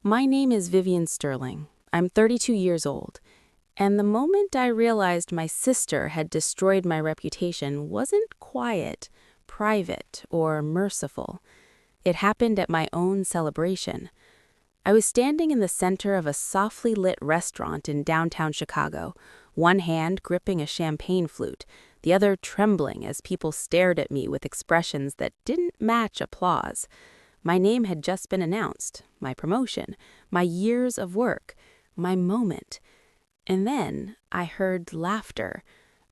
My name is Vivian Sterling. I'm 32 years old, and the moment I realized my sister had destroyed my reputation wasn't quiet, private, or merciful. It happened at my own celebration. I was standing in the center of a softly lit restaurant in downtown Chicago, one hand gripping a champagne flute, the other trembling as people stared at me with expressions that didn't match applause. My name had just been announced, my promotion, my years of work, my moment. And then I heard laughter.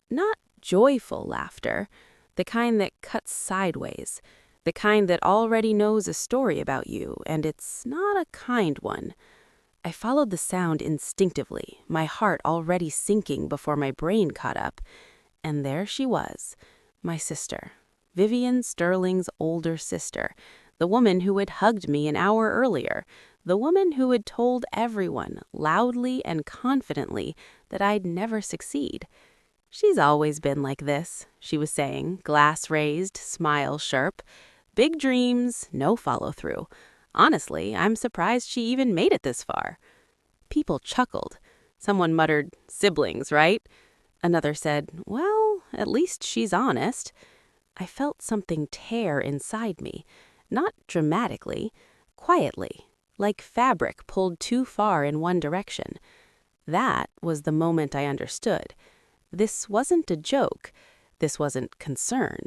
Not joyful laughter, the kind that cuts sideways, the kind that already knows a story about you, and it's not a kind one. I followed the sound instinctively, my heart already sinking before my brain caught up. And there she was, my sister, Vivian Sterling's older sister, the woman who had hugged me an hour earlier, the woman who had told everyone, loudly and confidently, that I'd never succeed. "She's always been like this," she was saying, glass raised, smile sharp. "Big dreams, no follow-through. Honestly, I'm surprised she even made it this far." People chuckled. Someone muttered, "Siblings, right?" Another said, "Well, at least she's honest." I felt something tear inside me. Not dramatically, quietly, like fabric pulled too far in one direction. That was the moment I understood. This wasn't a joke. This wasn't concern.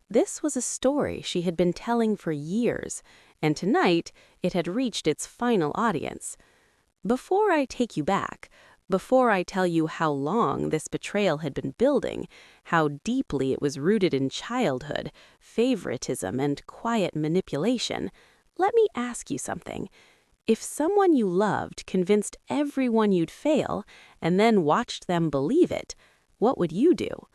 This was a story she had been telling for years, and tonight it had reached its final audience. Before I take you back, before I tell you how long this betrayal had been building, how deeply it was rooted in childhood, favoritism, and quiet manipulation, let me ask you something. If someone you loved convinced everyone you'd fail and then watched them believe it, what would you do?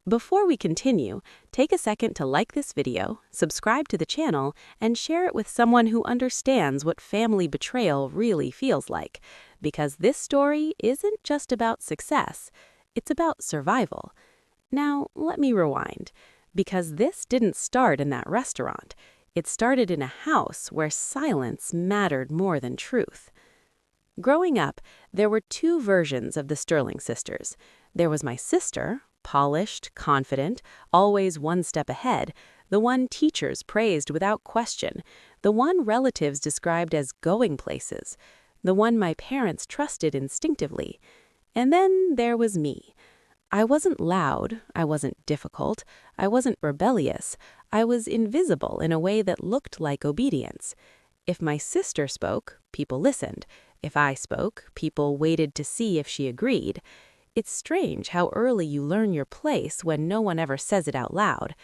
Before we continue, take a second to like this video, subscribe to the channel, and share it with someone who understands what family betrayal really feels like. Because this story isn't just about success, it's about survival. Now, let me rewind. Because this didn't start in that restaurant. It started in a house where silence mattered more than truth. Growing up, there were two versions of the Sterling sisters. There was my sister, polished, confident, always one step ahead, the one teachers praised without question, the one relatives described as going places, the one my parents trusted instinctively. And then there was me. I wasn't loud, I wasn't difficult, I wasn't rebellious, I was invisible in a way that looked like obedience. If my sister spoke, people listened. If I spoke, people waited to see if she agreed. It's strange how early you learn your place when no one ever says it out loud.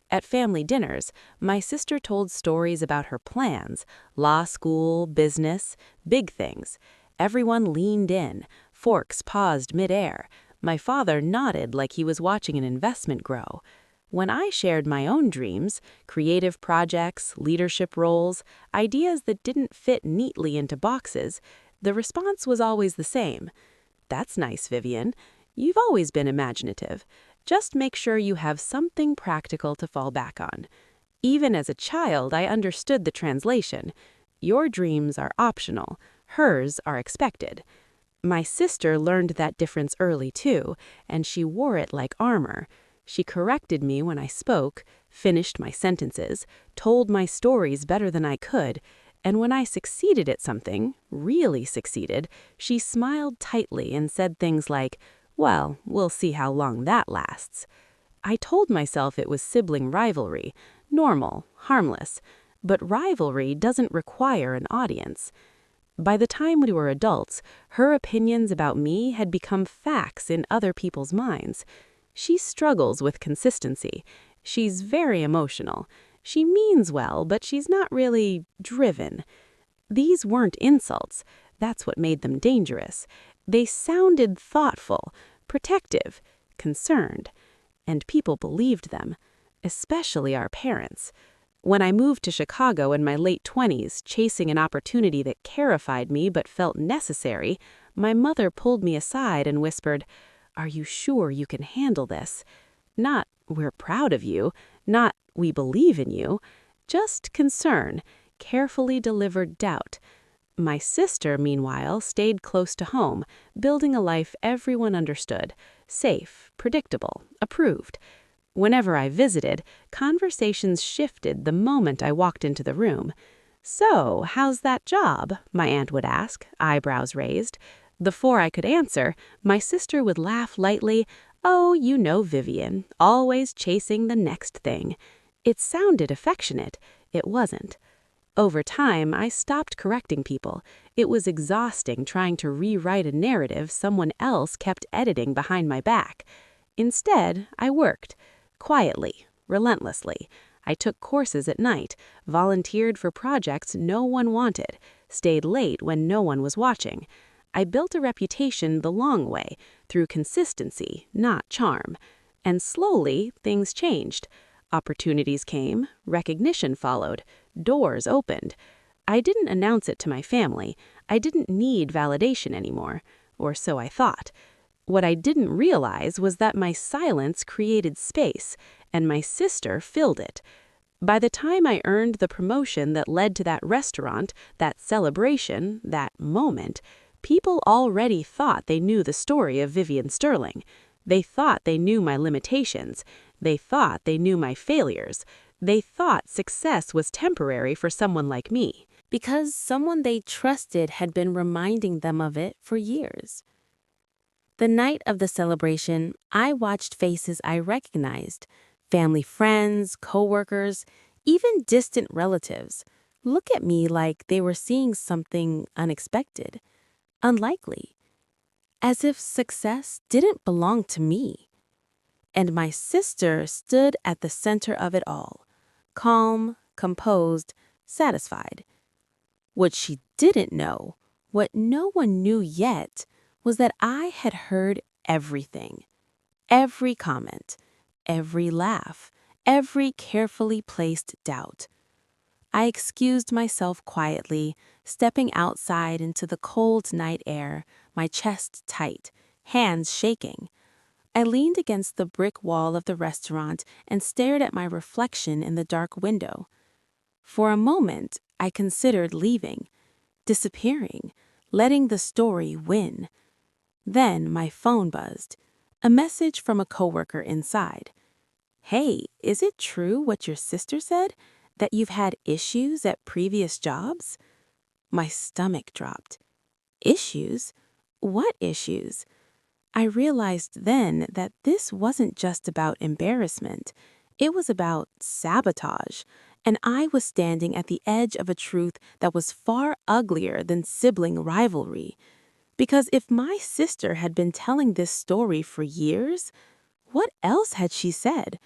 At family dinners, my sister told stories about her plans, law school, business, big things. Everyone leaned in, forks paused midair. My father nodded like he was watching an investment grow. When I shared my own dreams, creative projects, leadership roles, ideas that didn't fit neatly into boxes, the response was always the same. "That's nice, Vivian. You've always been imaginative. Just make sure you have something practical to fall back on." Even as a child, I understood the translation. Your dreams are optional. Hers are expected. My sister learned that difference early, too, and she wore it like armor. She corrected me when I spoke, finished my sentences, told my stories better than I could, and when I succeeded at something, really succeeded, she smiled tightly and said things like, "Well, we'll see how long that lasts." I told myself it was sibling rivalry, normal, harmless, but rivalry doesn't require an audience. By the time we were adults, her opinions about me had become facts in other people's minds. She struggles with consistency. She's very emotional. She means well, but she's not really driven. These weren't insults. That's what made them dangerous. They sounded thoughtful, protective, concerned. And people believed them, especially our parents. When I moved to Chicago in my late 20s, chasing an opportunity that terrified me but felt necessary, my mother pulled me aside and whispered, "Are you sure you can handle this?" Not, "We're proud of you," not, "We believe in you," just concern, carefully delivered doubt. My sister, meanwhile, stayed close to home, building a life everyone understood, safe, predictable, approved. Whenever I visited, conversations shifted the moment I walked into the room. "So, how's that job?" my aunt would ask, eyebrows raised. Before I could answer, my sister would laugh lightly. "Oh, you know Vivian, always chasing the next thing." It sounded affectionate. It wasn't. Over time, I stopped correcting people. It was exhausting trying to rewrite a narrative someone else kept editing behind my back. Instead, I worked. Quietly, relentlessly. I took courses at night, volunteered for projects no one wanted, stayed late when no one was watching. I built a reputation the long way, through consistency, not charm. And slowly, things changed. Opportunities came, recognition followed, doors opened. I didn't announce it to my family. I didn't need validation anymore, or so I thought. What I didn't realize was that my silence created space, and my sister filled it. By the time I earned the promotion that led to that restaurant, that celebration, that moment, people already thought they knew the story of Vivian Sterling. They thought they knew my limitations. They thought they knew my failures. They thought success was temporary for someone like me, because someone they trusted had been reminding them of it for years. The night of the celebration, I watched faces I recognized, family friends, coworkers, even distant relatives, look at me like they were seeing something unexpected, unlikely, as if success didn't belong to me. And my sister stood at the center of it all, calm, composed, satisfied. What she didn't know, what no one knew yet, was that I had heard everything. Every comment, every laugh, every carefully placed doubt. I excused myself quietly, stepping outside into the cold night air, my chest tight, hands shaking. I leaned against the brick wall of the restaurant and stared at my reflection in the dark window. For a moment, I considered leaving, disappearing, letting the story win. Then my phone buzzed. A message from a coworker inside. "Hey, is it true what your sister said? That you've had issues at previous jobs?" My stomach dropped. Issues? What issues? I realized then that this wasn't just about embarrassment. It was about sabotage. And I was standing at the edge of a truth that was far uglier than sibling rivalry. Because if my sister had been telling this story for years, what else had she said?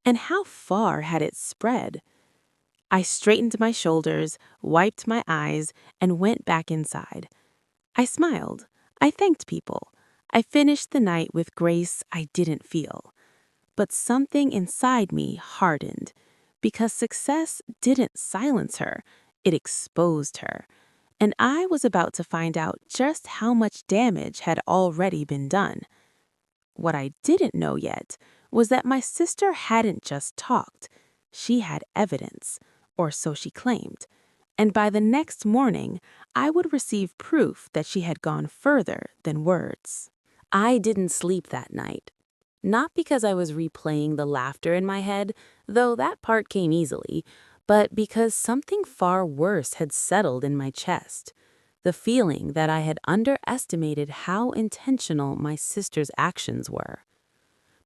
And how far had it spread? I straightened my shoulders, wiped my eyes, and went back inside. I smiled. I thanked people. I finished the night with grace I didn't feel. But something inside me hardened, because success didn't silence her, it exposed her. And I was about to find out just how much damage had already been done. What I didn't know yet was that my sister hadn't just talked. She had evidence, or so she claimed. And by the next morning, I would receive proof that she had gone further than words. I didn't sleep that night. Not because I was replaying the laughter in my head, though that part came easily, but because something far worse had settled in my chest. The feeling that I had underestimated how intentional my sister's actions were.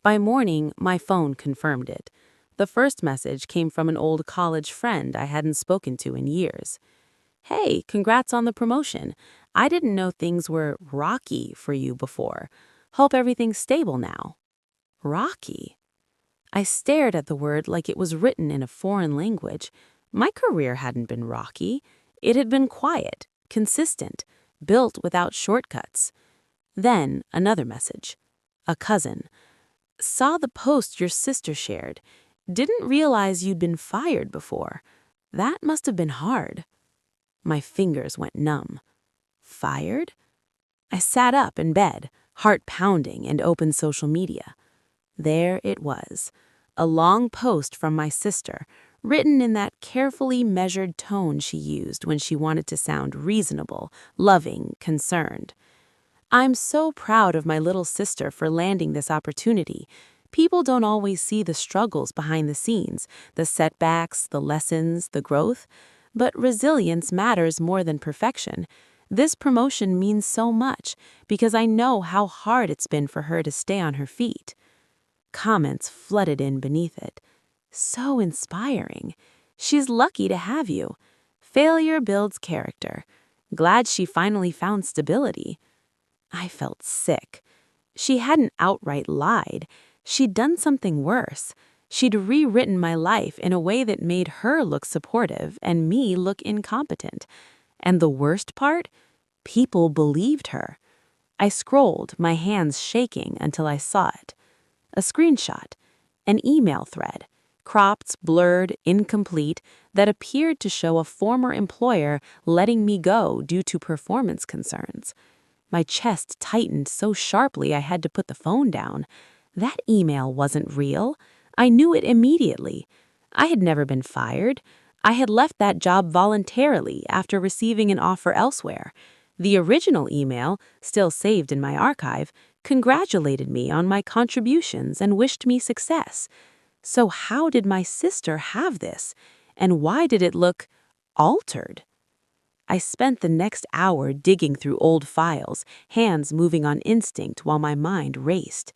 By morning, my phone confirmed it. The first message came from an old college friend I hadn't spoken to in years. "Hey, congrats on the promotion. I didn't know things were rocky for you before. Hope everything's stable now." Rocky? I stared at the word like it was written in a foreign language. My career hadn't been rocky. It had been quiet, consistent, built without shortcuts. Then another message. A cousin. "Saw the post your sister shared. Didn't realize you'd been fired before. That must have been hard." My fingers went numb. Fired? I sat up in bed, heart pounding, and opened social media. There it was. A long post from my sister, written in that carefully measured tone she used when she wanted to sound reasonable, loving, concerned. I'm so proud of my little sister for landing this opportunity. People don't always see the struggles behind the scenes, the setbacks, the lessons, the growth. But resilience matters more than perfection. This promotion means so much because I know how hard it's been for her to stay on her feet. Comments flooded in beneath it. So inspiring. She's lucky to have you. Failure builds character. Glad she finally found stability. I felt sick. She hadn't outright lied. She'd done something worse. She'd rewritten my life in a way that made her look supportive and me look incompetent. And the worst part? People believed her. I scrolled, my hands shaking, until I saw it. A screenshot. An email thread. Cropped, blurred, incomplete, that appeared to show a former employer letting me go due to performance concerns. My chest tightened so sharply I had to put the phone down. That email wasn't real. I knew it immediately. I had never been fired. I had left that job voluntarily after receiving an offer elsewhere. The original email, still saved in my archive, congratulated me on my contributions and wished me success. So how did my sister have this? And why did it look altered? I spent the next hour digging through old files, hands moving on instinct while my mind raced.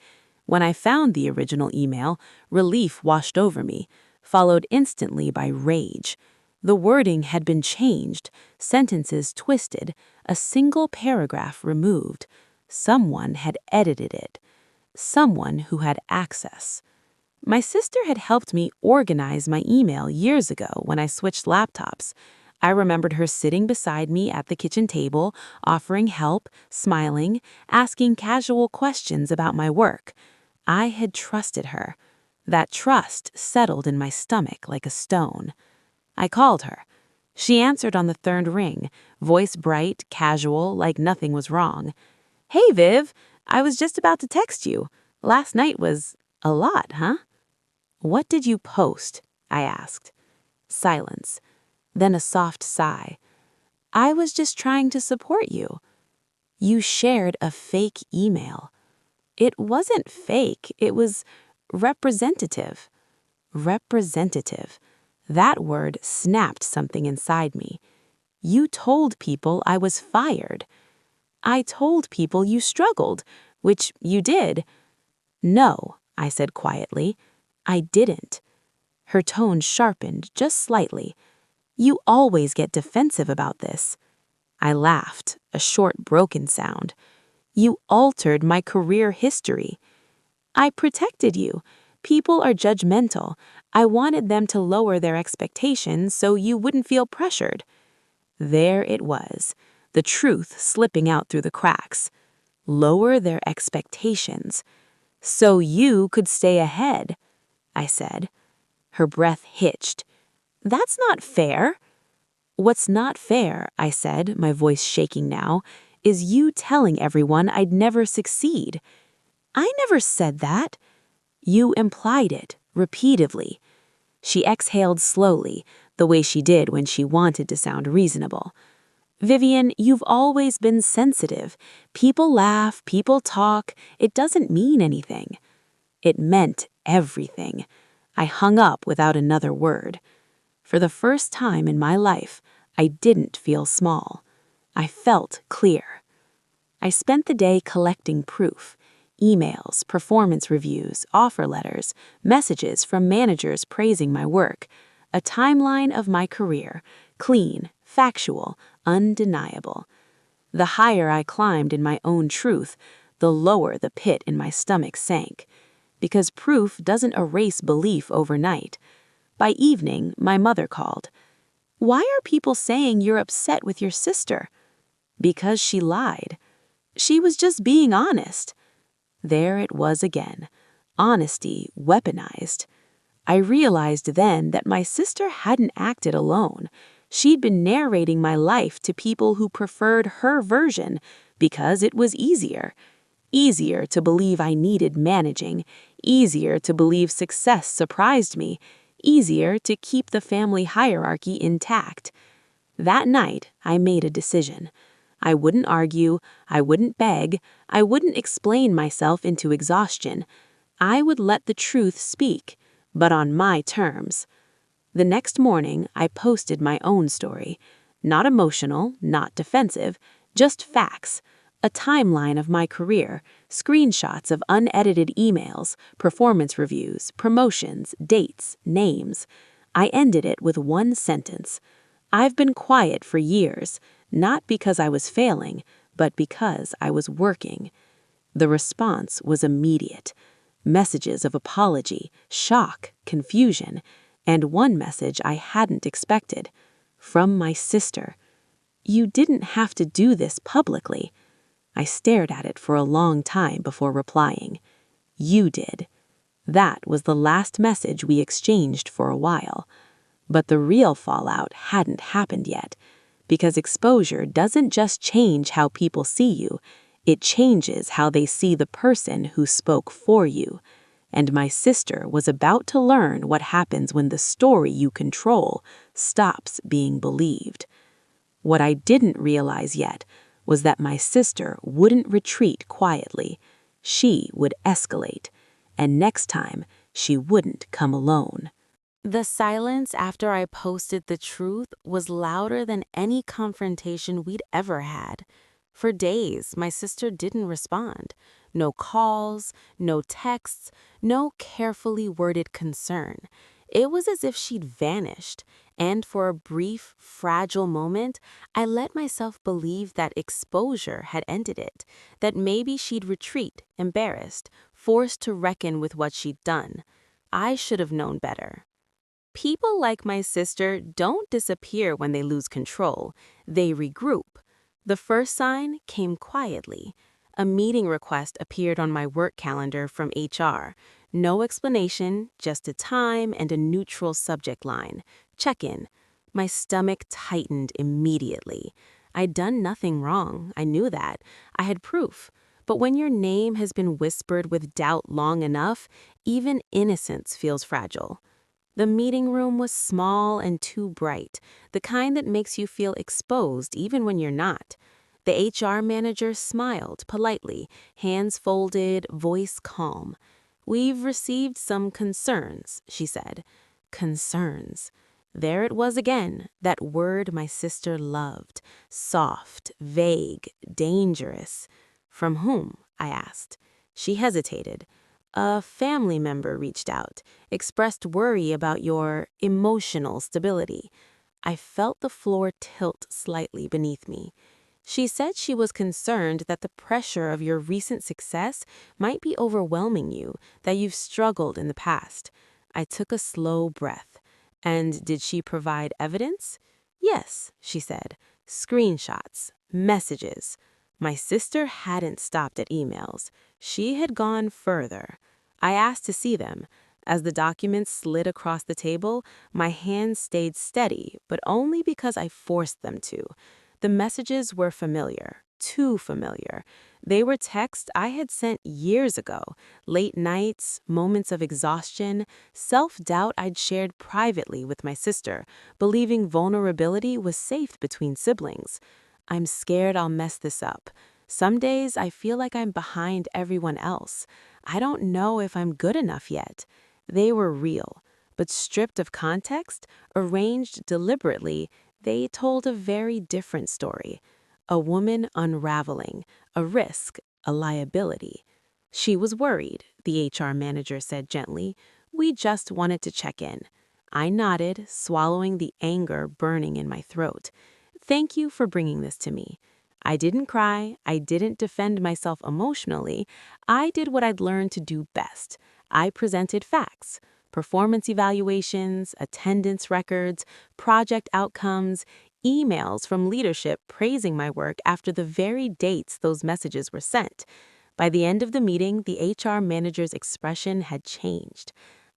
When I found the original email, relief washed over me, followed instantly by rage. The wording had been changed, sentences twisted, a single paragraph removed. Someone had edited it. Someone who had access. My sister had helped me organize my email years ago when I switched laptops. I remembered her sitting beside me at the kitchen table, offering help, smiling, asking casual questions about my work. I had trusted her. That trust settled in my stomach like a stone. I called her. She answered on the third ring, voice bright, casual, like nothing was wrong. "Hey, Viv, I was just about to text you. Last night was a lot, huh?" "What did you post?" I asked. Silence. Then a soft sigh. "I was just trying to support you." "You shared a fake email." "It wasn't fake, it was representative." Representative. That word snapped something inside me. "You told people I was fired." "I told people you struggled, which you did." "No," I said quietly, "I didn't." Her tone sharpened just slightly. "You always get defensive about this." I laughed, a short, broken sound. "You altered my career history." "I protected you. People are judgmental. I wanted them to lower their expectations so you wouldn't feel pressured." There it was, the truth slipping out through the cracks. Lower their expectations. "So you could stay ahead," I said. Her breath hitched. "That's not fair." "What's not fair," I said, my voice shaking now, "is you telling everyone I'd never succeed." "I never said that." "You implied it, repeatedly." She exhaled slowly, the way she did when she wanted to sound reasonable. "Vivian, you've always been sensitive. People laugh, people talk. It doesn't mean anything." It meant everything. I hung up without another word. For the first time in my life, I didn't feel small. I felt clear. I spent the day collecting proof. Emails, performance reviews, offer letters, messages from managers praising my work. A timeline of my career, clean, factual, undeniable. The higher I climbed in my own truth, the lower the pit in my stomach sank. Because proof doesn't erase belief overnight. By evening, my mother called. "Why are people saying you're upset with your sister?" "Because she lied." "She was just being honest." There it was again. Honesty weaponized. I realized then that my sister hadn't acted alone. She'd been narrating my life to people who preferred her version because it was easier. Easier to believe I needed managing. Easier to believe success surprised me. easier to keep the family hierarchy intact. That night, I made a decision. I wouldn't argue, I wouldn't beg, I wouldn't explain myself into exhaustion. I would let the truth speak, but on my terms. The next morning, I posted my own story. Not emotional, not defensive, just facts. A timeline of my career, screenshots of unedited emails, performance reviews, promotions, dates, names. I ended it with one sentence. I've been quiet for years, not because I was failing, but because I was working. The response was immediate. Messages of apology, shock, confusion, and one message I hadn't expected. From my sister. "You didn't have to do this publicly." I stared at it for a long time before replying. "You did." That was the last message we exchanged for a while. But the real fallout hadn't happened yet, because exposure doesn't just change how people see you, it changes how they see the person who spoke for you. And my sister was about to learn what happens when the story you control stops being believed. What I didn't realize yet was that my sister wouldn't retreat quietly. She would escalate, and next time she wouldn't come alone. The silence after I posted the truth was louder than any confrontation we'd ever had. For days, my sister didn't respond. No calls, no texts, no carefully worded concern. It was as if she'd vanished, and for a brief, fragile moment, I let myself believe that exposure had ended it, that maybe she'd retreat, embarrassed, forced to reckon with what she'd done. I should have known better. People like my sister don't disappear when they lose control. They regroup. The first sign came quietly. A meeting request appeared on my work calendar from HR. No explanation, just a time and a neutral subject line. Check-in. My stomach tightened immediately. I'd done nothing wrong. I knew that. I had proof. But when your name has been whispered with doubt long enough, even innocence feels fragile. The meeting room was small and too bright, the kind that makes you feel exposed even when you're not. The HR manager smiled politely, hands folded, voice calm. "We've received some concerns," she said. Concerns. There it was again, that word my sister loved. Soft, vague, dangerous. "From whom?" I asked. She hesitated. "A family member reached out, expressed worry about your emotional stability." I felt the floor tilt slightly beneath me. "She said she was concerned that the pressure of your recent success might be overwhelming you, that you've struggled in the past." I took a slow breath. "And did she provide evidence?" "Yes," she said. "Screenshots, messages." My sister hadn't stopped at emails. She had gone further. I asked to see them. As the documents slid across the table, my hands stayed steady, but only because I forced them to. The messages were familiar, too familiar. They were texts I had sent years ago, late nights, moments of exhaustion, self-doubt I'd shared privately with my sister, believing vulnerability was safe between siblings. I'm scared I'll mess this up. Some days I feel like I'm behind everyone else. I don't know if I'm good enough yet. They were real, but stripped of context, arranged deliberately, they told a very different story. A woman unraveling, a risk, a liability. "She was worried," the HR manager said gently. "We just wanted to check in." I nodded, swallowing the anger burning in my throat. "Thank you for bringing this to me." I didn't cry, I didn't defend myself emotionally, I did what I'd learned to do best. I presented facts, performance evaluations, attendance records, project outcomes, emails from leadership praising my work after the very dates those messages were sent. By the end of the meeting, the HR manager's expression had changed.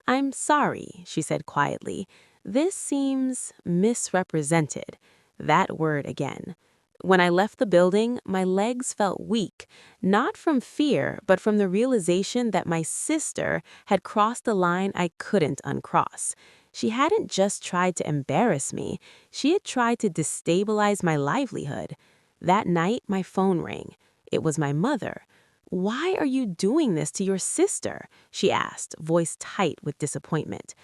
"I'm sorry," she said quietly. "This seems misrepresented." That word again. When I left the building, my legs felt weak, not from fear, but from the realization that my sister had crossed the line I couldn't uncross. She hadn't just tried to embarrass me, she had tried to destabilize my livelihood. That night, my phone rang. It was my mother. "Why are you doing this to your sister?" she asked, voice tight with disappointment.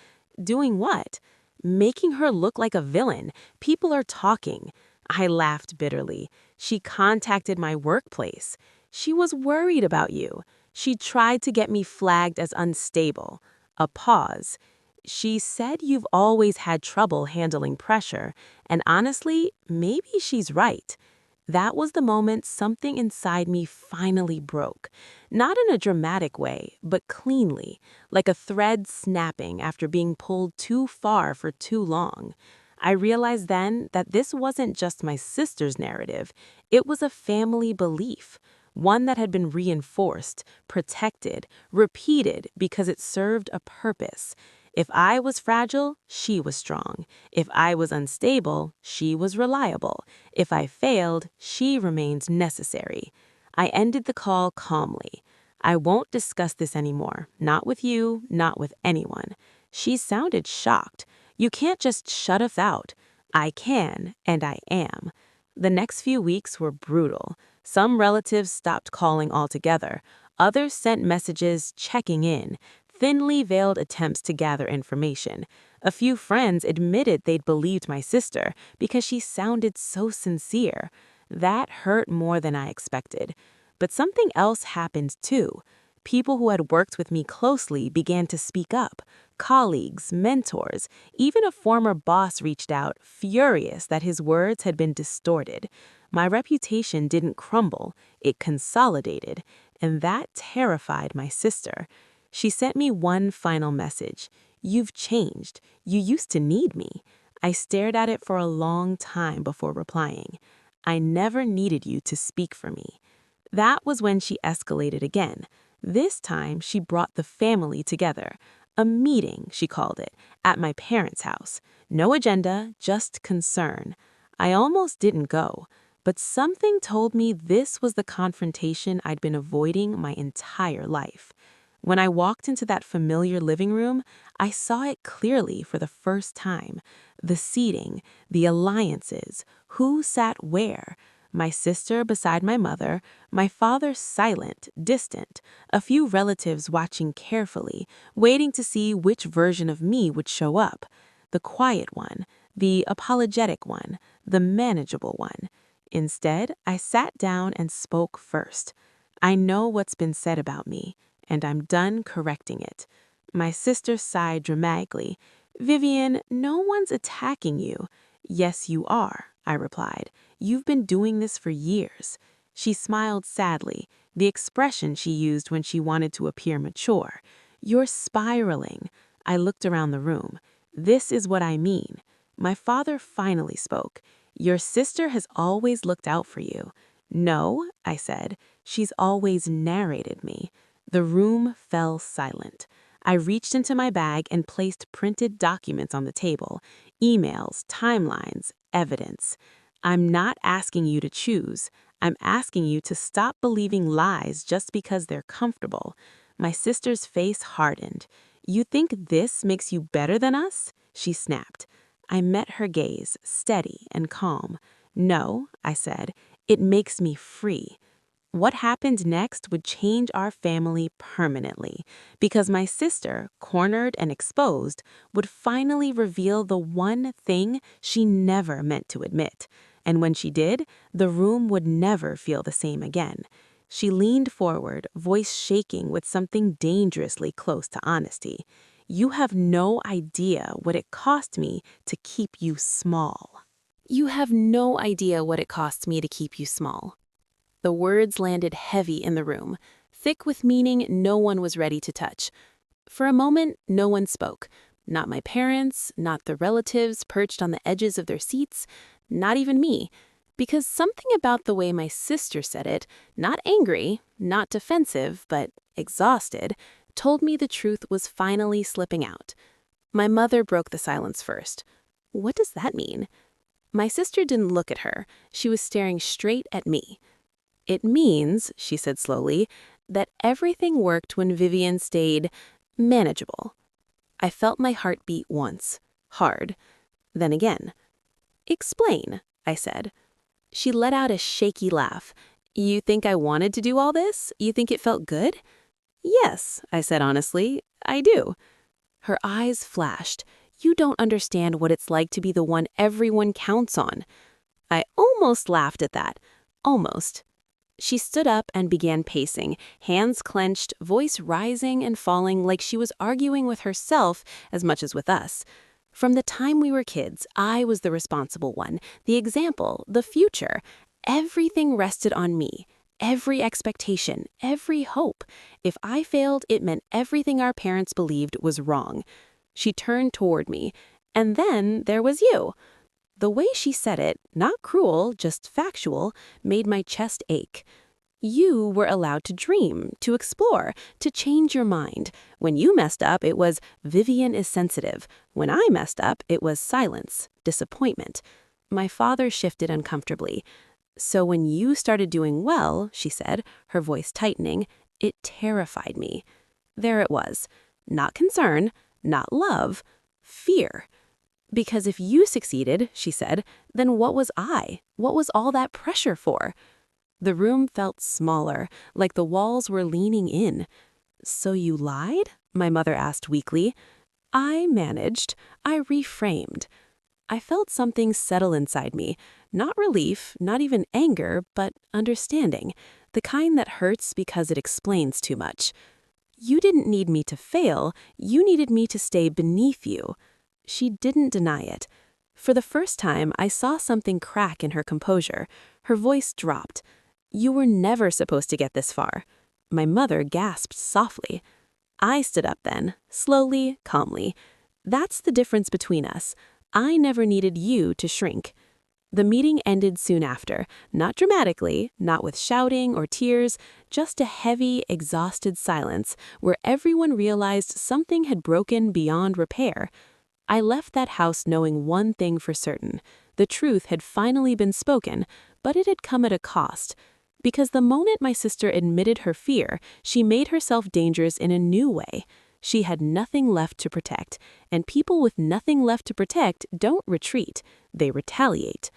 "Doing what?" "Making her look like a villain. People are talking." I laughed bitterly. "She contacted my workplace. She was worried about you. She tried to get me flagged as unstable." A pause. "She said you've always had trouble handling pressure, and honestly, maybe she's right." That was the moment something inside me finally broke. Not in a dramatic way, but cleanly, like a thread snapping after being pulled too far for too long. I realized then that this wasn't just my sister's narrative, it was a family belief, one that had been reinforced, protected, repeated because it served a purpose. If I was fragile, she was strong. If I was unstable, she was reliable. If I failed, she remained necessary. I ended the call calmly. "I won't discuss this anymore. Not with you, not with anyone." She sounded shocked. "You can't just shut us out." "I can, and I am." The next few weeks were brutal. Some relatives stopped calling altogether. Others sent messages checking in, thinly veiled attempts to gather information. A few friends admitted they'd believed my sister because she sounded so sincere. That hurt more than I expected. But something else happened too. People who had worked with me closely began to speak up. Colleagues, mentors, even a former boss reached out, furious that his words had been distorted. My reputation didn't crumble, it consolidated, and that terrified my sister. She sent me one final message. "You've changed. You used to need me." I stared at it for a long time before replying. "I never needed you to speak for me." That was when she escalated again. This time, she brought the family together. A meeting, she called it, at my parents' house. No agenda, just concern. I almost didn't go, but something told me this was the confrontation I'd been avoiding my entire life. When I walked into that familiar living room, I saw it clearly for the first time. The seating, the alliances, who sat where. My sister beside my mother, my father silent, distant, a few relatives watching carefully, waiting to see which version of me would show up. The quiet one, the apologetic one, the manageable one. Instead, I sat down and spoke first. "I know what's been said about me, and I'm done correcting it." My sister sighed dramatically. "Vivian, no one's attacking you." "Yes, you are," I replied. "You've been doing this for years." She smiled sadly, the expression she used when she wanted to appear mature. "You're spiraling." I looked around the room. "This is what I mean." My father finally spoke. "Your sister has always looked out for you." "No," I said. "She's always narrated me." The room fell silent. I reached into my bag and placed printed documents on the table. Emails, timelines, evidence. "I'm not asking you to choose. I'm asking you to stop believing lies just because they're comfortable." My sister's face hardened. "You think this makes you better than us?" she snapped. I met her gaze, steady and calm. "No," I said, "it makes me free." What happened next would change our family permanently, because my sister, cornered and exposed, would finally reveal the one thing she never meant to admit. And when she did, the room would never feel the same again. She leaned forward, voice shaking with something dangerously close to honesty. "You have no idea what it cost me to keep you small." You have no idea what it costs me to keep you small. The words landed heavy in the room, thick with meaning no one was ready to touch. For a moment, no one spoke. Not my parents, not the relatives perched on the edges of their seats, not even me. Because something about the way my sister said it, not angry, not defensive, but exhausted, told me the truth was finally slipping out. My mother broke the silence first. "What does that mean?" My sister didn't look at her. She was staring straight at me. "It means," she said slowly, "that everything worked when Vivian stayed manageable." I felt my heart beat once, hard, then again. "Explain," I said. She let out a shaky laugh. "You think I wanted to do all this? You think it felt good?" "Yes," I said honestly, "I do." Her eyes flashed. "You don't understand what it's like to be the one everyone counts on." I almost laughed at that. Almost. She stood up and began pacing, hands clenched, voice rising and falling like she was arguing with herself as much as with us. From the time we were kids, I was the responsible one, the example, the future. Everything rested on me. Every expectation, every hope. If I failed, it meant everything our parents believed was wrong. She turned toward me. "And then there was you." The way she said it, not cruel, just factual, made my chest ache. "You were allowed to dream, to explore, to change your mind. When you messed up, it was, 'Vivian is sensitive.' When I messed up, it was silence, disappointment." My father shifted uncomfortably. "So when you started doing well," she said, her voice tightening, "it terrified me." There it was. Not concern, not love, fear. "Because if you succeeded," she said, "then what was I? What was all that pressure for?" The room felt smaller, like the walls were leaning in. "So you lied?" my mother asked weakly. I managed. I reframed. I felt something settle inside me. Not relief, not even anger, but understanding. The kind that hurts because it explains too much. "You didn't need me to fail. You needed me to stay beneath you." She didn't deny it. For the first time, I saw something crack in her composure. Her voice dropped. "You were never supposed to get this far." My mother gasped softly. I stood up then, slowly, calmly. "That's the difference between us. I never needed you to shrink." The meeting ended soon after, not dramatically, not with shouting or tears, just a heavy, exhausted silence where everyone realized something had broken beyond repair. I left that house knowing one thing for certain. The truth had finally been spoken, but it had come at a cost. Because the moment my sister admitted her fear, she made herself dangerous in a new way. She had nothing left to protect, and people with nothing left to protect don't retreat, they retaliate.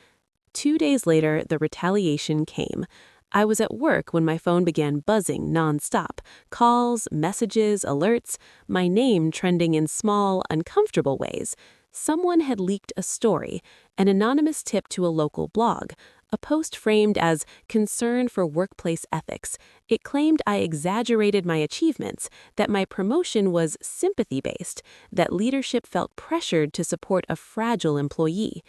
2 days later, the retaliation came. I was at work when my phone began buzzing nonstop. Calls, messages, alerts, my name trending in small, uncomfortable ways. Someone had leaked a story, an anonymous tip to a local blog, a post framed as concern for workplace ethics. It claimed I exaggerated my achievements, that my promotion was sympathy-based, that leadership felt pressured to support a fragile employee.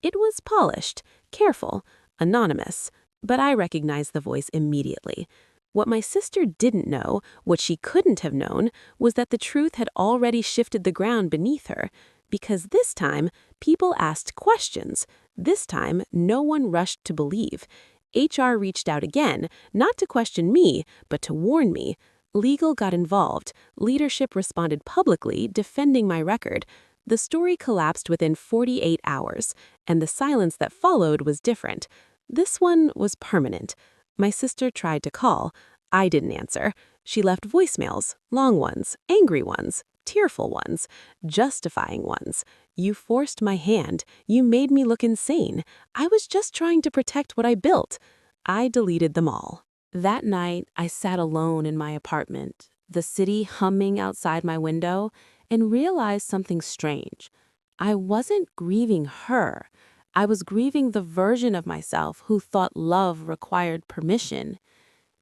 It was polished, careful, anonymous. But I recognized the voice immediately. What my sister didn't know, what she couldn't have known, was that the truth had already shifted the ground beneath her. Because this time, people asked questions. This time, no one rushed to believe. HR reached out again, not to question me, but to warn me. Legal got involved. Leadership responded publicly, defending my record. The story collapsed within 48 hours, and the silence that followed was different. This one was permanent. My sister tried to call. I didn't answer. She left voicemails, long ones, angry ones, tearful ones, justifying ones. "You forced my hand. You made me look insane. I was just trying to protect what I built." I deleted them all. That night, I sat alone in my apartment, the city humming outside my window, and realized something strange. I wasn't grieving her. I was grieving the version of myself who thought love required permission.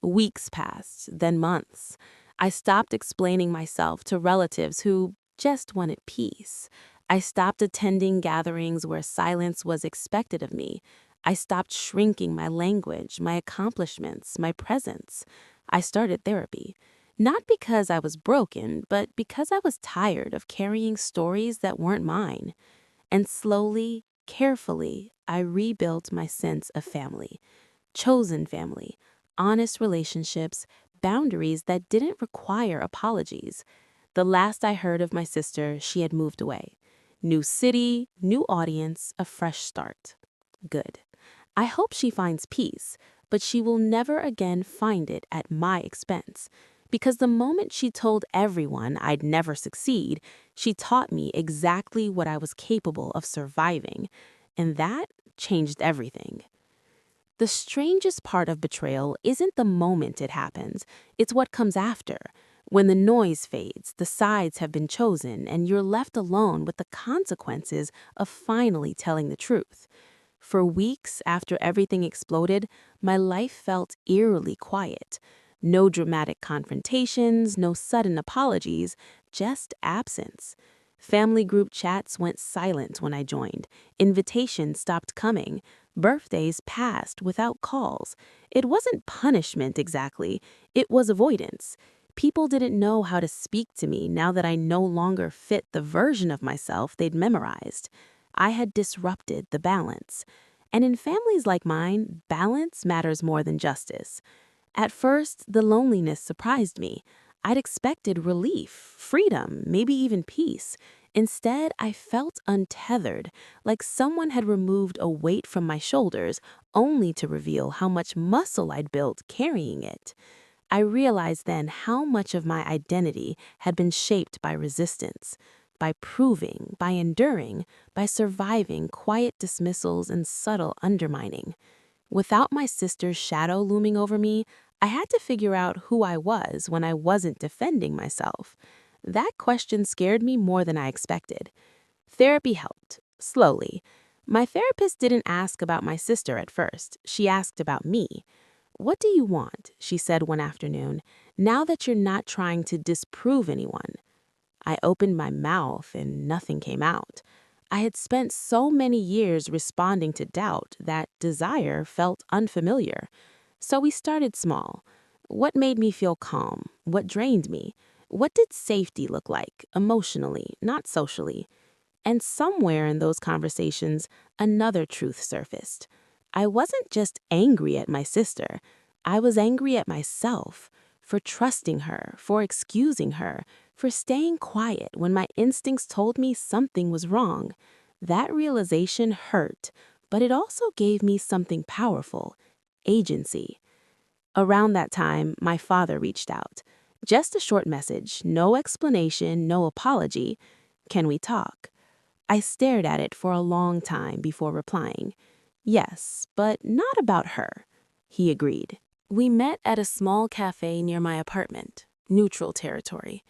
Weeks passed, then months. I stopped explaining myself to relatives who just wanted peace. I stopped attending gatherings where silence was expected of me. I stopped shrinking my language, my accomplishments, my presence. I started therapy. Not because I was broken, but because I was tired of carrying stories that weren't mine. And slowly, carefully, I rebuilt my sense of family. Chosen family, honest relationships, boundaries that didn't require apologies. The last I heard of my sister, she had moved away. New city, new audience, a fresh start. Good. I hope she finds peace, but she will never again find it at my expense. Because the moment she told everyone I'd never succeed, she taught me exactly what I was capable of surviving, and that changed everything. The strangest part of betrayal isn't the moment it happens, it's what comes after. When the noise fades, the sides have been chosen, and you're left alone with the consequences of finally telling the truth. For weeks after everything exploded, my life felt eerily quiet. No dramatic confrontations, no sudden apologies, just absence. Family group chats went silent when I joined. Invitations stopped coming. Birthdays passed without calls. It wasn't punishment exactly, it was avoidance. People didn't know how to speak to me now that I no longer fit the version of myself they'd memorized. I had disrupted the balance. And in families like mine, balance matters more than justice. At first, the loneliness surprised me. I'd expected relief, freedom, maybe even peace. Instead, I felt untethered, like someone had removed a weight from my shoulders, only to reveal how much muscle I'd built carrying it. I realized then how much of my identity had been shaped by resistance, by proving, by enduring, by surviving quiet dismissals and subtle undermining. Without my sister's shadow looming over me, I had to figure out who I was when I wasn't defending myself. That question scared me more than I expected. Therapy helped, slowly. My therapist didn't ask about my sister at first. She asked about me. "What do you want?" she said one afternoon, "now that you're not trying to disprove anyone?" I opened my mouth and nothing came out. I had spent so many years responding to doubt that desire felt unfamiliar. So we started small. What made me feel calm? What drained me? What did safety look like, emotionally, not socially? And somewhere in those conversations, another truth surfaced. I wasn't just angry at my sister. I was angry at myself for trusting her, for excusing her, for staying quiet when my instincts told me something was wrong. That realization hurt, but it also gave me something powerful: agency. Around that time, my father reached out. Just a short message, no explanation, no apology. "Can we talk?" I stared at it for a long time before replying. "Yes, but not about her." He agreed. We met at a small cafe near my apartment, neutral territory.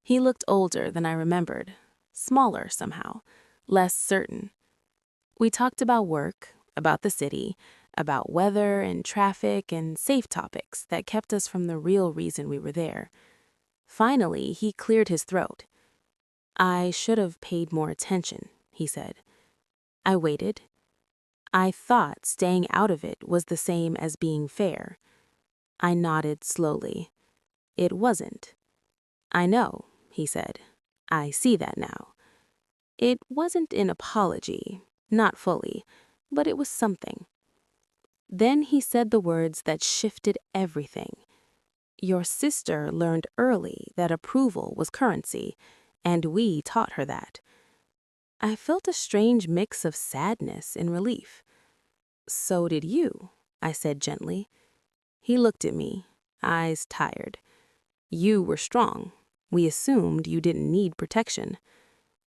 He looked older than I remembered, smaller somehow, less certain. We talked about work, about the city, about weather and traffic and safe topics that kept us from the real reason we were there. Finally, he cleared his throat. "I should have paid more attention," he said. I waited. I thought staying out of it was the same as being fair. I nodded slowly. It wasn't. "I know," he said. "I see that now." It wasn't an apology, not fully, but it was something. Then he said the words that shifted everything. "Your sister learned early that approval was currency, and we taught her that." I felt a strange mix of sadness and relief. "So did you," I said gently. He looked at me, eyes tired. "You were strong. We assumed you didn't need protection."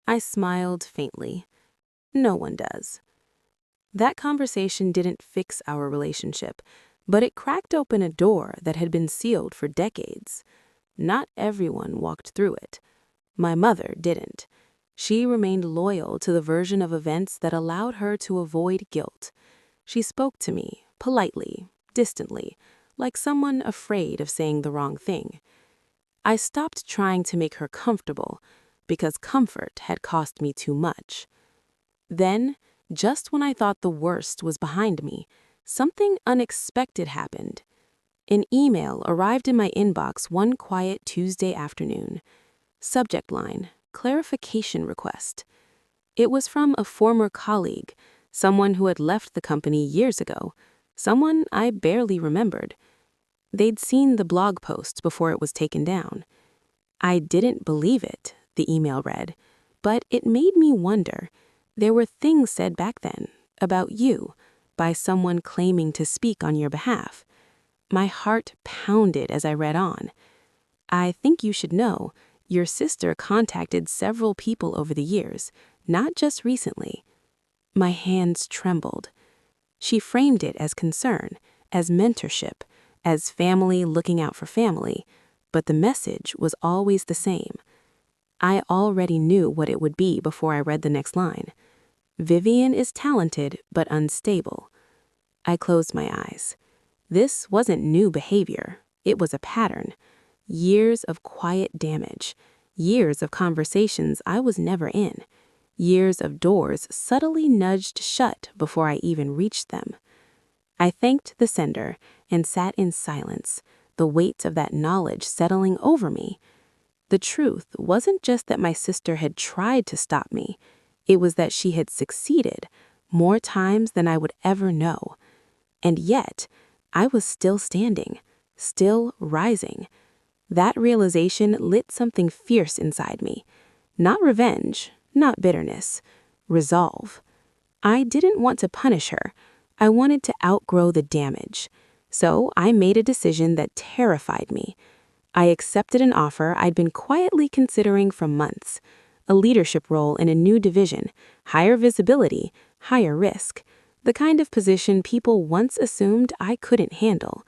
I smiled faintly. No one does. That conversation didn't fix our relationship, but it cracked open a door that had been sealed for decades. Not everyone walked through it. My mother didn't. She remained loyal to the version of events that allowed her to avoid guilt. She spoke to me, politely, distantly, like someone afraid of saying the wrong thing. I stopped trying to make her comfortable, because comfort had cost me too much. Then, just when I thought the worst was behind me, something unexpected happened. An email arrived in my inbox one quiet Tuesday afternoon. Subject line: clarification request. It was from a former colleague, someone who had left the company years ago, someone I barely remembered. They'd seen the blog post before it was taken down. I didn't believe it, the email read, but it made me wonder. There were things said back then, about you, by someone claiming to speak on your behalf. My heart pounded as I read on. I think you should know, your sister contacted several people over the years, not just recently. My hands trembled. She framed it as concern, as mentorship, as family looking out for family, but the message was always the same. I already knew what it would be before I read the next line. Vivian is talented but unstable. I closed my eyes. This wasn't new behavior. It was a pattern. Years of quiet damage. Years of conversations I was never in. Years of doors subtly nudged shut before I even reached them. I thanked the sender and sat in silence, the weight of that knowledge settling over me. The truth wasn't just that my sister had tried to stop me. It was that she had succeeded more times than I would ever know. And yet, I was still standing, still rising. That realization lit something fierce inside me. Not revenge, not bitterness, resolve. I didn't want to punish her. I wanted to outgrow the damage. So I made a decision that terrified me. I accepted an offer I'd been quietly considering for months. A leadership role in a new division, higher visibility, higher risk. The kind of position people once assumed I couldn't handle.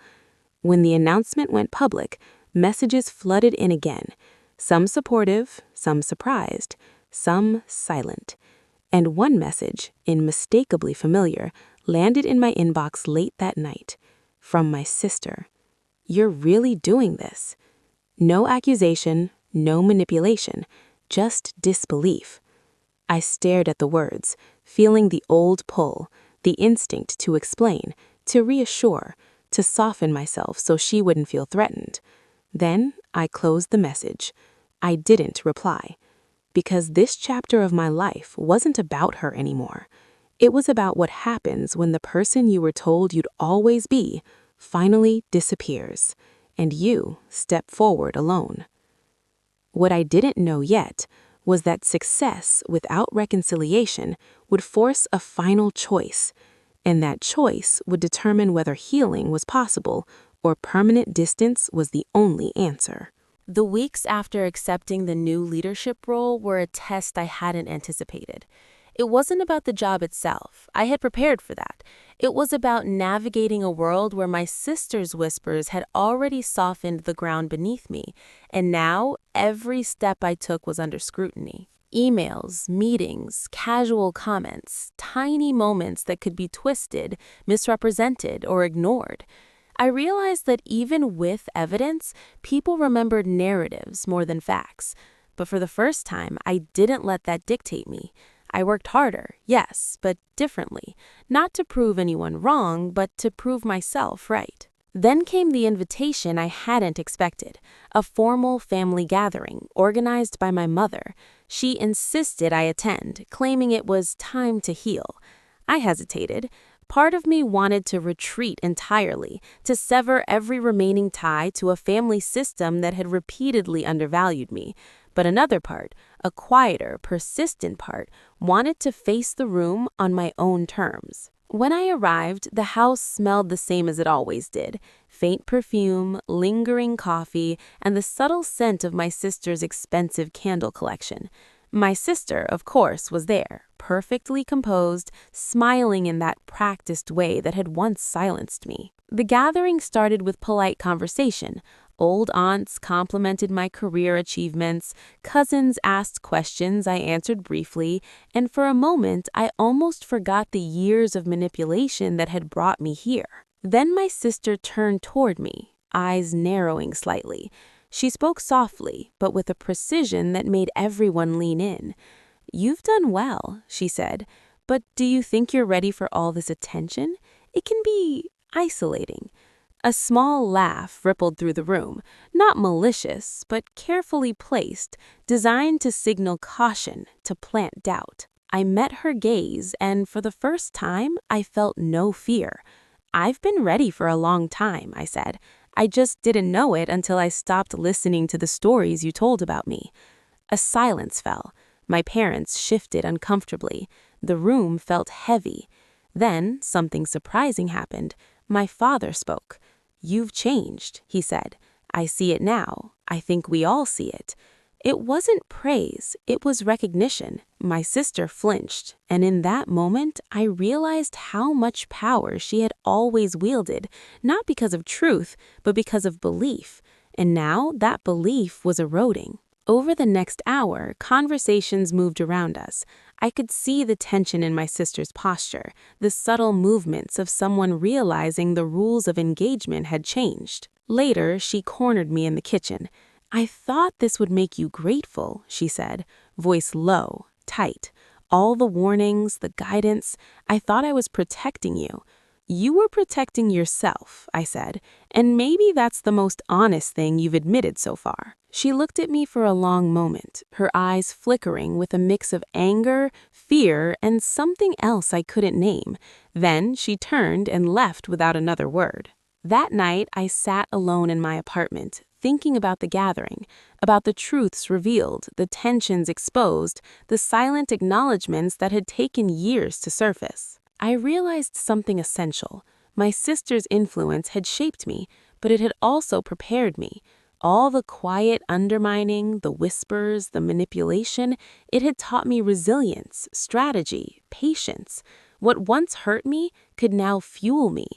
When the announcement went public, messages flooded in again. Some supportive, some surprised, some silent. And one message, unmistakably familiar, landed in my inbox late that night. From my sister. "You're really doing this." No accusation, no manipulation, just disbelief. I stared at the words, feeling the old pull, the instinct to explain, to reassure, to soften myself so she wouldn't feel threatened. Then I closed the message. I didn't reply. Because this chapter of my life wasn't about her anymore. It was about what happens when the person you were told you'd always be finally disappears, and you step forward alone. What I didn't know yet was that success without reconciliation would force a final choice, and that choice would determine whether healing was possible or permanent distance was the only answer. The weeks after accepting the new leadership role were a test I hadn't anticipated. It wasn't about the job itself. I had prepared for that. It was about navigating a world where my sister's whispers had already softened the ground beneath me, and now every step I took was under scrutiny. Emails, meetings, casual comments, tiny moments that could be twisted, misrepresented, or ignored. I realized that even with evidence, people remembered narratives more than facts. But for the first time, I didn't let that dictate me. I worked harder, yes, but differently. Not to prove anyone wrong, but to prove myself right. Then came the invitation I hadn't expected, a formal family gathering organized by my mother. She insisted I attend, claiming it was time to heal. I hesitated. Part of me wanted to retreat entirely, to sever every remaining tie to a family system that had repeatedly undervalued me. But another part, a quieter, persistent part, wanted to face the room on my own terms. When I arrived, the house smelled the same as it always did. Faint perfume, lingering coffee, and the subtle scent of my sister's expensive candle collection. My sister, of course, was there, perfectly composed, smiling in that practiced way that had once silenced me. The gathering started with polite conversation. Old aunts complimented my career achievements, cousins asked questions I answered briefly, and for a moment I almost forgot the years of manipulation that had brought me here. Then my sister turned toward me, eyes narrowing slightly. She spoke softly, but with a precision that made everyone lean in. "You've done well," she said, "but do you think you're ready for all this attention? It can be isolating." A small laugh rippled through the room, not malicious, but carefully placed, designed to signal caution, to plant doubt. I met her gaze, and for the first time, I felt no fear. "I've been ready for a long time," I said. "I just didn't know it until I stopped listening to the stories you told about me." A silence fell. My parents shifted uncomfortably. The room felt heavy. Then something surprising happened. My father spoke. "You've changed," he said. "I see it now. I think we all see it. It wasn't praise, it was recognition. My sister flinched, and in that moment, I realized how much power she had always wielded, not because of truth, but because of belief. And now that belief was eroding. Over the next hour, conversations moved around us. I could see the tension in my sister's posture, the subtle movements of someone realizing the rules of engagement had changed. Later, she cornered me in the kitchen. "I thought this would make you grateful," she said, voice low, tight. "All the warnings, the guidance, I thought I was protecting you." "You were protecting yourself," I said, "and maybe that's the most honest thing you've admitted so far." She looked at me for a long moment, her eyes flickering with a mix of anger, fear, and something else I couldn't name. Then she turned and left without another word. That night, I sat alone in my apartment, thinking about the gathering, about the truths revealed, the tensions exposed, the silent acknowledgments that had taken years to surface. I realized something essential. My sister's influence had shaped me, but it had also prepared me. All the quiet undermining, the whispers, the manipulation, it had taught me resilience, strategy, patience. What once hurt me could now fuel me.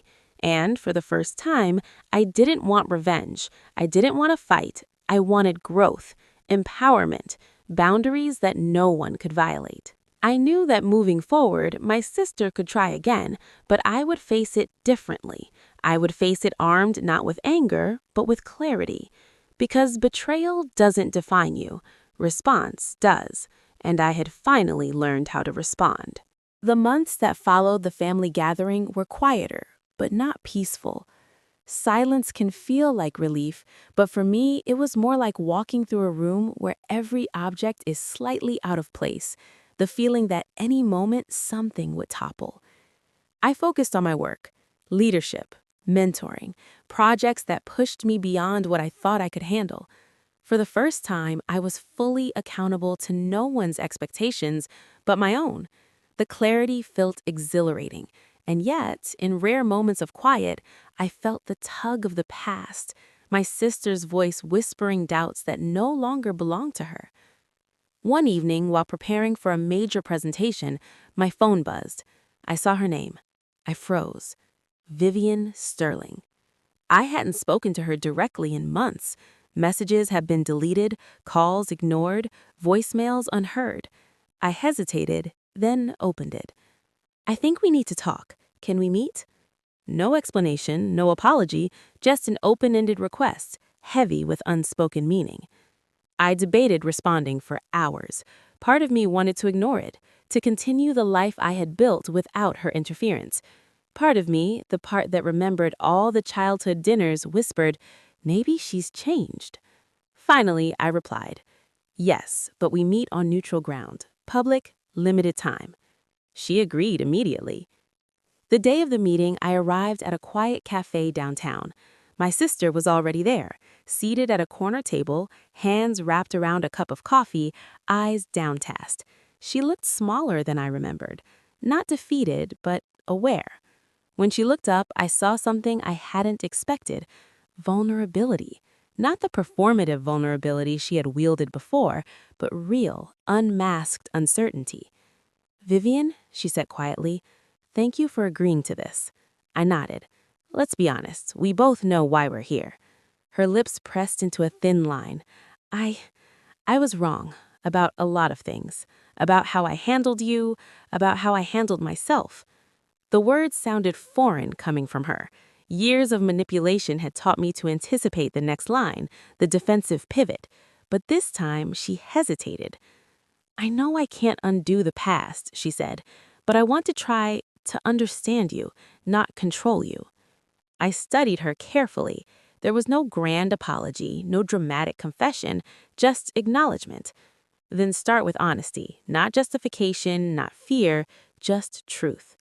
And for the first time, I didn't want revenge. I didn't want to fight. I wanted growth, empowerment, boundaries that no one could violate. I knew that moving forward, my sister could try again, but I would face it differently. I would face it armed not with anger, but with clarity. Because betrayal doesn't define you. Response does. And I had finally learned how to respond. The months that followed the family gathering were quieter, but not peaceful. Silence can feel like relief, but for me, it was more like walking through a room where every object is slightly out of place, the feeling that any moment something would topple. I focused on my work, leadership, mentoring, projects that pushed me beyond what I thought I could handle. For the first time, I was fully accountable to no one's expectations but my own. The clarity felt exhilarating, and yet, in rare moments of quiet, I felt the tug of the past, my sister's voice whispering doubts that no longer belonged to her. One evening, while preparing for a major presentation, my phone buzzed. I saw her name. I froze. Vivian Sterling. I hadn't spoken to her directly in months. Messages had been deleted, calls ignored, voicemails unheard. I hesitated, then opened it. "I think we need to talk. Can we meet?" No explanation, no apology, just an open-ended request, heavy with unspoken meaning. I debated responding for hours. Part of me wanted to ignore it, to continue the life I had built without her interference. Part of me, the part that remembered all the childhood dinners, whispered, maybe she's changed. Finally, I replied, "Yes, but we meet on neutral ground, public, limited time." She agreed immediately. The day of the meeting, I arrived at a quiet cafe downtown. My sister was already there, seated at a corner table, hands wrapped around a cup of coffee, eyes downcast. She looked smaller than I remembered, not defeated, but aware. When she looked up, I saw something I hadn't expected: vulnerability. Not the performative vulnerability she had wielded before, but real, unmasked uncertainty. "Vivian," she said quietly, "thank you for agreeing to this." I nodded. "Let's be honest, we both know why we're here." Her lips pressed into a thin line. I was wrong about a lot of things. About how I handled you, about how I handled myself. The words sounded foreign coming from her. Years of manipulation had taught me to anticipate the next line, the defensive pivot. But this time, she hesitated. "I know I can't undo the past," she said, "but I want to try to understand you, not control you." I studied her carefully. There was no grand apology, no dramatic confession, just acknowledgement. Then start with honesty, not justification, not fear, just truth.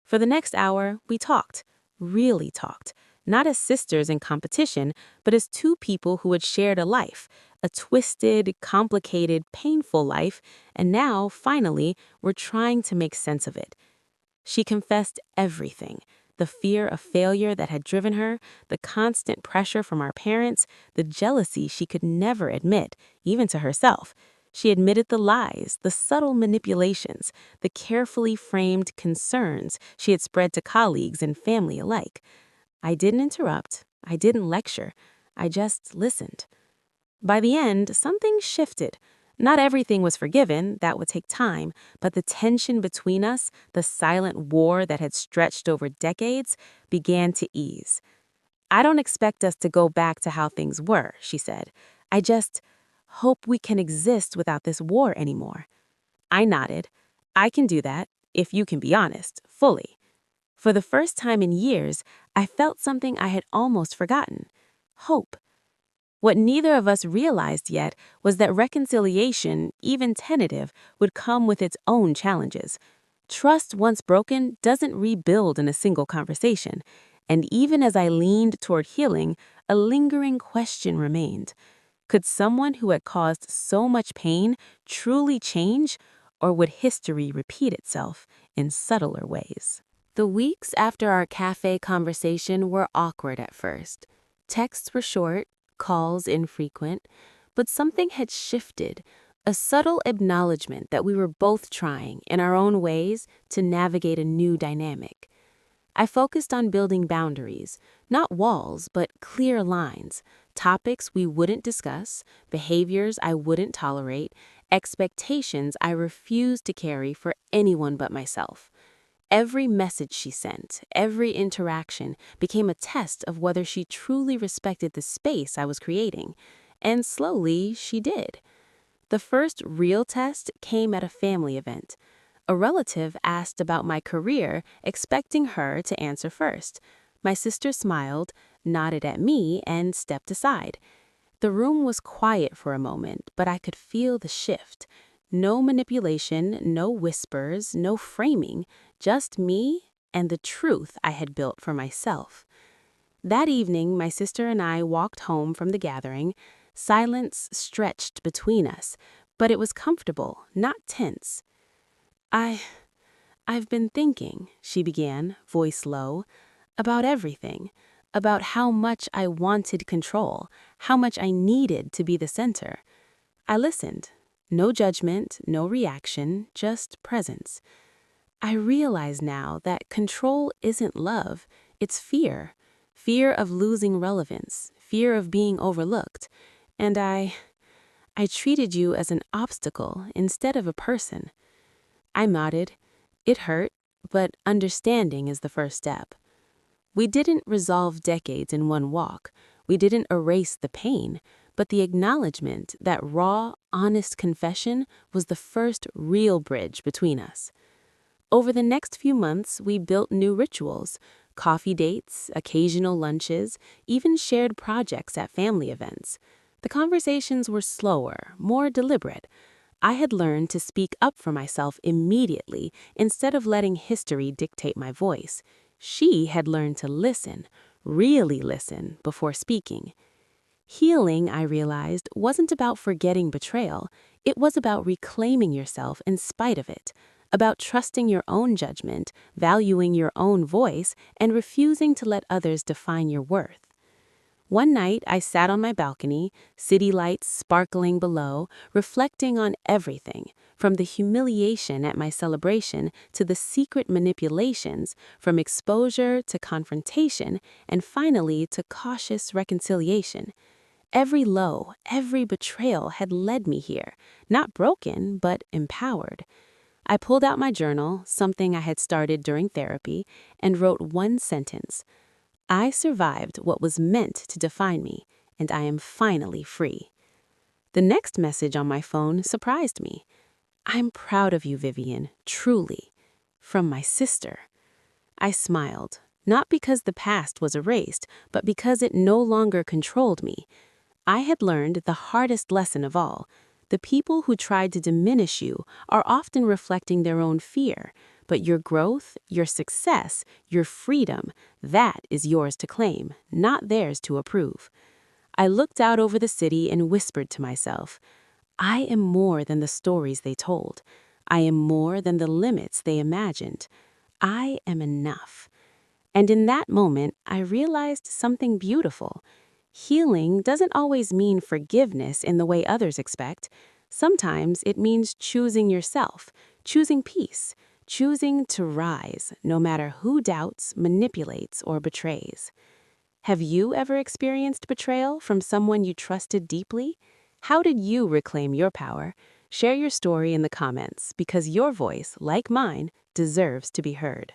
For the next hour, we talked, really talked, not as sisters in competition, but as two people who had shared a life, a twisted, complicated, painful life, and now, finally, were trying to make sense of it. She confessed everything: the fear of failure that had driven her, the constant pressure from our parents, the jealousy she could never admit, even to herself. She admitted the lies, the subtle manipulations, the carefully framed concerns she had spread to colleagues and family alike. I didn't interrupt. I didn't lecture. I just listened. By the end, something shifted. Not everything was forgiven, that would take time, but the tension between us, the silent war that had stretched over decades, began to ease. "I don't expect us to go back to how things were," she said. "I just hope we can exist without this war anymore." I nodded. "I can do that, if you can be honest, fully." For the first time in years, I felt something I had almost forgotten: hope. What neither of us realized yet was that reconciliation, even tentative, would come with its own challenges. Trust once broken doesn't rebuild in a single conversation, and even as I leaned toward healing, a lingering question remained. Could someone who had caused so much pain truly change, or would history repeat itself in subtler ways? The weeks after our cafe conversation were awkward at first. Texts were short, calls infrequent, but something had shifted, a subtle acknowledgement that we were both trying, in our own ways, to navigate a new dynamic. I focused on building boundaries, not walls, but clear lines, topics we wouldn't discuss, behaviors I wouldn't tolerate, expectations I refused to carry for anyone but myself. Every message she sent, every interaction became a test of whether she truly respected the space I was creating. And slowly, she did. The first real test came at a family event. A relative asked about my career, expecting her to answer first. My sister smiled, nodded at me, and stepped aside. The room was quiet for a moment, but I could feel the shift. No manipulation, no whispers, no framing, just me and the truth I had built for myself. That evening, my sister and I walked home from the gathering. Silence stretched between us, but it was comfortable, not tense. I, I've been thinking," she began, voice low, "about everything, about how much I wanted control, how much I needed to be the center." I listened. No judgment, no reaction, just presence. "I realize now that control isn't love, it's fear. Fear of losing relevance, fear of being overlooked. And I treated you as an obstacle instead of a person." I nodded. It hurt, but understanding is the first step. We didn't resolve decades in one walk. We didn't erase the pain, but the acknowledgement, that raw, honest confession, was the first real bridge between us. Over the next few months, we built new rituals: coffee dates, occasional lunches, even shared projects at family events. The conversations were slower, more deliberate. I had learned to speak up for myself immediately instead of letting history dictate my voice. She had learned to listen, really listen, before speaking. Healing, I realized, wasn't about forgetting betrayal. It was about reclaiming yourself in spite of it, about trusting your own judgment, valuing your own voice, and refusing to let others define your worth. One night, I sat on my balcony, city lights sparkling below, reflecting on everything, from the humiliation at my celebration to the secret manipulations, from exposure to confrontation, and finally to cautious reconciliation. Every low, every betrayal had led me here, not broken, but empowered. I pulled out my journal, something I had started during therapy, and wrote one sentence: "I survived what was meant to define me, and I am finally free." The next message on my phone surprised me. "I'm proud of you, Vivian, truly." From my sister. I smiled, not because the past was erased, but because it no longer controlled me. I had learned the hardest lesson of all. The people who tried to diminish you are often reflecting their own fear, but your growth, your success, your freedom, that is yours to claim, not theirs to approve. I looked out over the city and whispered to myself, I am more than the stories they told. I am more than the limits they imagined. I am enough. And in that moment, I realized something beautiful. Healing doesn't always mean forgiveness in the way others expect. Sometimes it means choosing yourself, choosing peace, choosing to rise, no matter who doubts, manipulates, or betrays. Have you ever experienced betrayal from someone you trusted deeply? How did you reclaim your power? Share your story in the comments because your voice, like mine, deserves to be heard.